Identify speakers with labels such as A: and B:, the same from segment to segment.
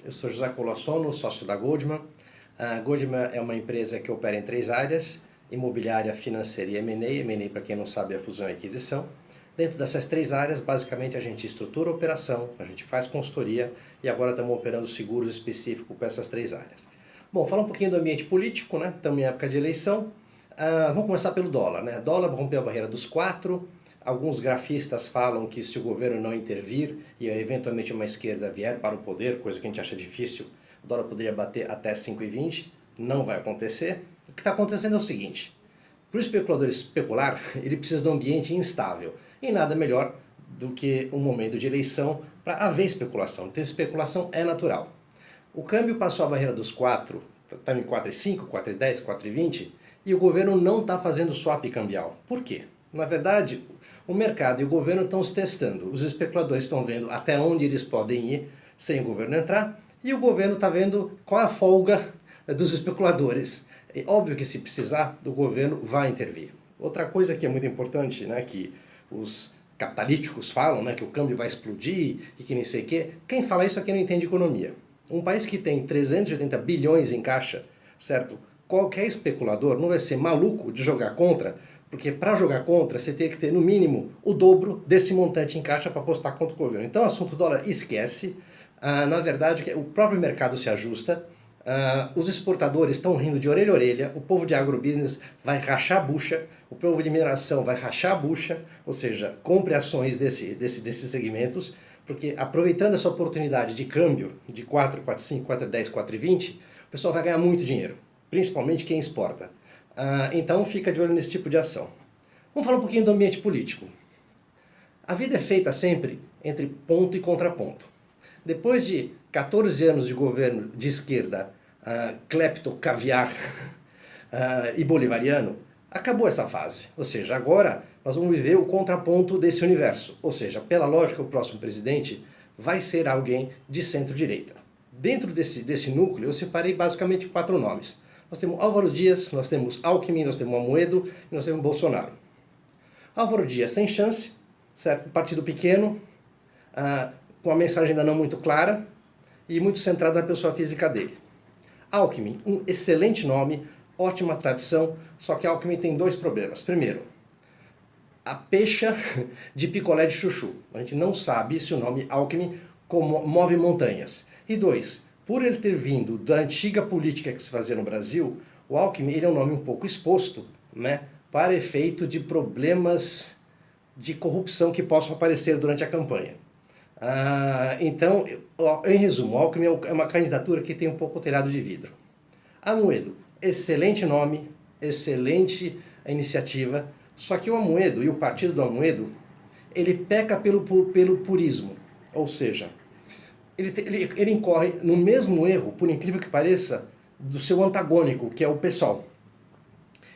A: Eu sou José Colossono, sócio da Goldman. A Goldman é uma empresa que opera em três áreas: imobiliária, financeira e M&A. M&A, para quem não sabe, é fusão e aquisição. Dentro dessas três áreas, basicamente, a gente estrutura a operação, a gente faz consultoria e agora estamos operando seguros específicos para essas três áreas. Bom, falar um pouquinho do ambiente político, né? Estamos em época de eleição. Vamos começar pelo dólar, né? Dólar rompeu a barreira dos 4. Alguns grafistas falam que se o governo não intervir e eventualmente uma esquerda vier para o poder, coisa que a gente acha difícil, o dólar poderia bater até 5,20. Não vai acontecer. O que está acontecendo é o seguinte: para o especulador especular, ele precisa de um ambiente instável. E nada melhor do que um momento de eleição para haver especulação. Então, especulação é natural. O câmbio passou a barreira dos 4, está em 4,5, 4,10, 4,20, e o governo não está fazendo swap cambial. Por quê? Na verdade, o mercado e o governo estão se testando. Os especuladores estão vendo até onde eles podem ir sem o governo entrar, e o governo está vendo qual é a folga dos especuladores. É óbvio que se precisar, o governo vai intervir. Outra coisa que é muito importante, né, que os capitalíticos falam, né, que o câmbio vai explodir e que nem sei o quê. Quem fala isso aqui não entende economia. Um país que tem 380 bilhões em caixa, certo? Qualquer especulador não vai ser maluco de jogar contra, porque para jogar contra você tem que ter no mínimo o dobro desse montante em caixa para apostar contra o governo. Então, o assunto dólar esquece. Na verdade, o próprio mercado se ajusta. Os exportadores estão rindo de orelha a orelha, o povo de agrobusiness vai rachar a bucha, o povo de mineração vai rachar a bucha, ou seja, compre ações desses segmentos, porque aproveitando essa oportunidade de câmbio de 4, 4,5, 4,10, 4,20, o pessoal vai ganhar muito dinheiro, principalmente quem exporta. Então fica de olho nesse tipo de ação. Vamos falar um pouquinho do ambiente político. A vida é feita sempre entre ponto e contraponto. Depois de 14 anos de governo de esquerda, clepto, caviar e bolivariano, acabou essa fase. Ou seja, agora nós vamos viver o contraponto desse universo. Ou seja, pela lógica, o próximo presidente vai ser alguém de centro-direita. Dentro desse núcleo, eu separei basicamente 4 nomes. Nós temos Álvaro Dias, nós temos Alckmin, nós temos Amoedo e nós temos Bolsonaro. Álvaro Dias sem chance, certo? Partido pequeno, com a mensagem ainda não muito clara e muito centrada na pessoa física dele. Alckmin, um excelente nome, ótima tradição, só que Alckmin tem 2 problemas. Primeiro, a pecha de picolé de chuchu. A gente não sabe se o nome Alckmin move montanhas. E 2, por ele ter vindo da antiga política que se fazia no Brasil, o Alckmin ele é um nome um pouco exposto, né, para efeito de problemas de corrupção que possam aparecer durante a campanha. Então, em resumo, o Alckmin é uma candidatura que tem um pouco o telhado de vidro. Amoedo, excelente nome, excelente iniciativa, só que o Amoedo e o partido do Amoedo, ele peca pelo purismo, ou seja, ele incorre no mesmo erro, por incrível que pareça, do seu antagônico, que é o PSOL.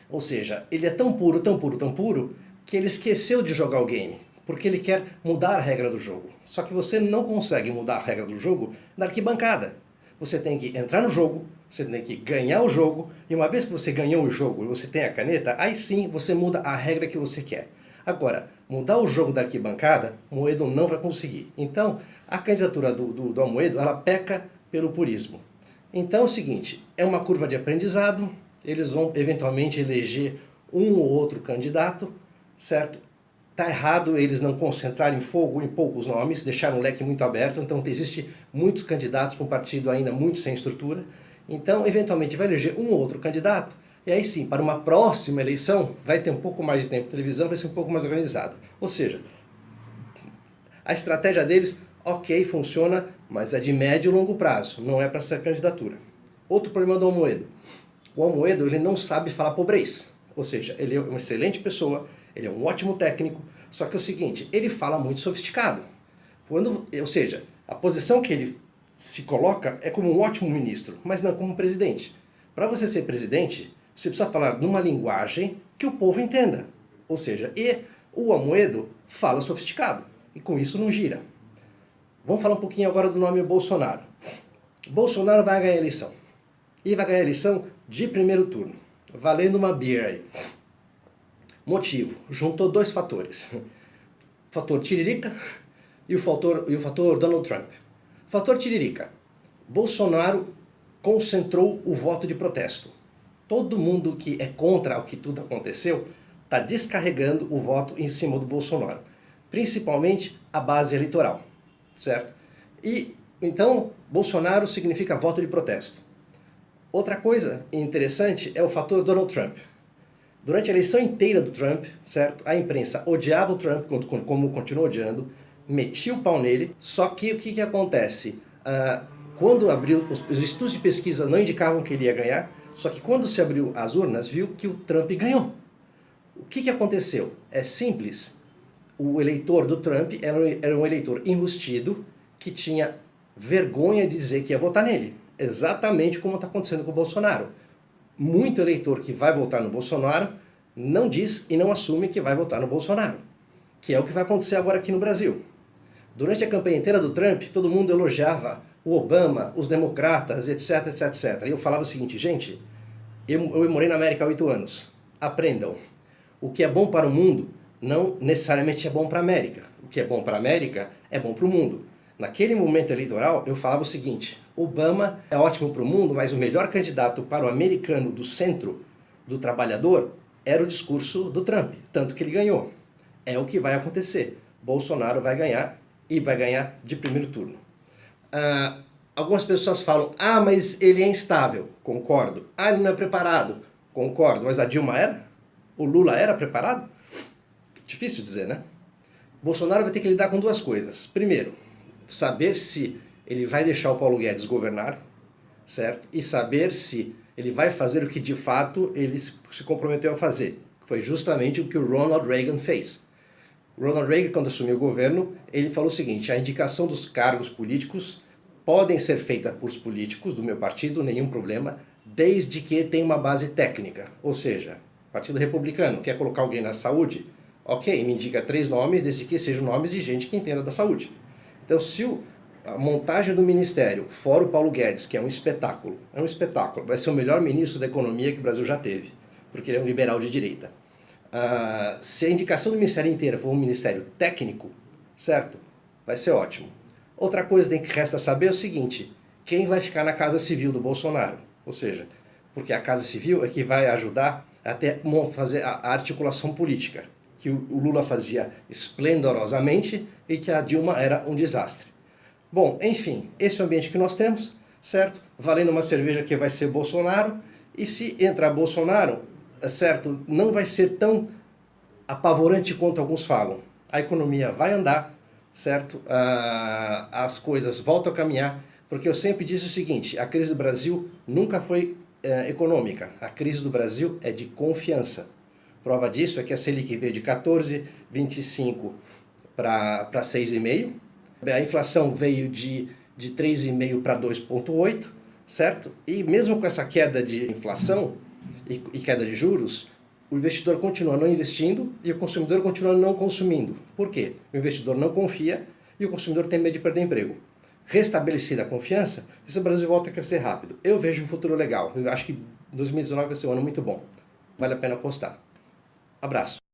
A: Ou seja, ele é tão puro, tão puro, tão puro, que ele esqueceu de jogar o game, porque ele quer mudar a regra do jogo. Só que você não consegue mudar a regra do jogo na arquibancada. Você tem que entrar no jogo, você tem que ganhar o jogo, e uma vez que você ganhou o jogo e você tem a caneta, aí sim você muda a regra que você quer. Agora, mudar o jogo da arquibancada, Moedo não vai conseguir. Então, a candidatura do Amoedo, ela peca pelo purismo. Então é o seguinte, é uma curva de aprendizado, eles vão eventualmente eleger um ou outro candidato, certo? Está errado eles não concentrarem fogo em poucos nomes, deixaram um leque muito aberto, então existe muitos candidatos para um partido ainda muito sem estrutura. Então, eventualmente, vai eleger um ou outro candidato, e aí sim, para uma próxima eleição, vai ter um pouco mais de tempo de televisão, vai ser um pouco mais organizado. Ou seja, a estratégia deles, ok, funciona, mas é de médio e longo prazo, não é para ser candidatura. Outro problema do Amoedo. O Amoedo, ele não sabe falar pobrez. Ou seja, ele é uma excelente pessoa, ele é um ótimo técnico, só que é o seguinte, ele fala muito sofisticado. Ou seja, a posição que ele se coloca é como um ótimo ministro, mas não como presidente. Para você ser presidente, você precisa falar numa linguagem que o povo entenda. Ou seja, e o Amoedo fala sofisticado, e com isso não gira. Vamos falar um pouquinho agora do nome Bolsonaro. Bolsonaro vai ganhar a eleição. E vai ganhar a eleição de primeiro turno, valendo uma beer aí. Motivo, juntou 2 fatores. O fator Tiririca e o fator Donald Trump. Fator Tiririca. Bolsonaro concentrou o voto de protesto. Todo mundo que é contra o que tudo aconteceu está descarregando o voto em cima do Bolsonaro, principalmente a base eleitoral, certo? E então Bolsonaro significa voto de protesto. Outra coisa interessante é o fator Donald Trump. Durante a eleição inteira do Trump, certo? A imprensa odiava o Trump, como continuou odiando, metia o pau nele, só que o que acontece? Quando abriu, os estudos de pesquisa não indicavam que ele ia ganhar, só que quando se abriu as urnas, viu que o Trump ganhou. O que aconteceu? É simples. O eleitor do Trump era um eleitor enrustido que tinha vergonha de dizer que ia votar nele. Exatamente como está acontecendo com o Bolsonaro. Muito eleitor que vai votar no Bolsonaro não diz e não assume que vai votar no Bolsonaro. Que é o que vai acontecer agora aqui no Brasil. Durante a campanha inteira do Trump, todo mundo elogiava o Obama, os democratas, etc, etc, etc. E eu falava o seguinte, gente, eu morei na América há 8 anos. Aprendam. O que é bom para o mundo não necessariamente é bom para a América. O que é bom para a América é bom para o mundo. Naquele momento eleitoral, eu falava o seguinte, Obama é ótimo para o mundo, mas o melhor candidato para o americano do centro, do trabalhador, era o discurso do Trump, tanto que ele ganhou. É o que vai acontecer. Bolsonaro vai ganhar e vai ganhar de primeiro turno. Algumas pessoas falam, mas ele é instável. Concordo. Ele não é preparado. Concordo. Mas a Dilma era? O Lula era preparado? Difícil dizer, né? Bolsonaro vai ter que lidar com duas coisas. Primeiro, saber se ele vai deixar o Paulo Guedes governar, certo? E saber se ele vai fazer o que de fato ele se comprometeu a fazer. Foi justamente o que o Ronald Reagan fez. Ronald Reagan, quando assumiu o governo, ele falou o seguinte, a indicação dos cargos políticos podem ser feitas por políticos do meu partido, nenhum problema, desde que tenha uma base técnica. Ou seja, Partido Republicano quer colocar alguém na saúde? Ok, me indica 3 nomes, desde que sejam nomes de gente que entenda da saúde. Então, se a montagem do ministério, fora o Paulo Guedes, que é um espetáculo, vai ser o melhor ministro da economia que o Brasil já teve, porque ele é um liberal de direita. Se a indicação do ministério inteiro for um ministério técnico, certo? Vai ser ótimo. Outra coisa que resta saber é o seguinte, quem vai ficar na Casa Civil do Bolsonaro? Ou seja, porque a Casa Civil é que vai ajudar até fazer a articulação política, que o Lula fazia esplendorosamente e que a Dilma era um desastre. Bom, enfim, esse é o ambiente que nós temos, certo? Valendo uma cerveja que vai ser Bolsonaro, e se entrar Bolsonaro, certo, não vai ser tão apavorante quanto alguns falam. A economia vai andar, certo? As coisas voltam a caminhar, porque eu sempre disse o seguinte, a crise do Brasil nunca foi econômica, a crise do Brasil é de confiança. Prova disso é que a Selic veio de 14,25 para 6,5, a inflação veio de 3,5 para 2,8, certo? E mesmo com essa queda de inflação e queda de juros, o investidor continua não investindo e o consumidor continua não consumindo. Por quê? O investidor não confia e o consumidor tem medo de perder emprego. Restabelecida a confiança, esse Brasil volta a crescer rápido. Eu vejo um futuro legal. Eu acho que 2019 vai ser um ano muito bom. Vale a pena apostar. Abraço.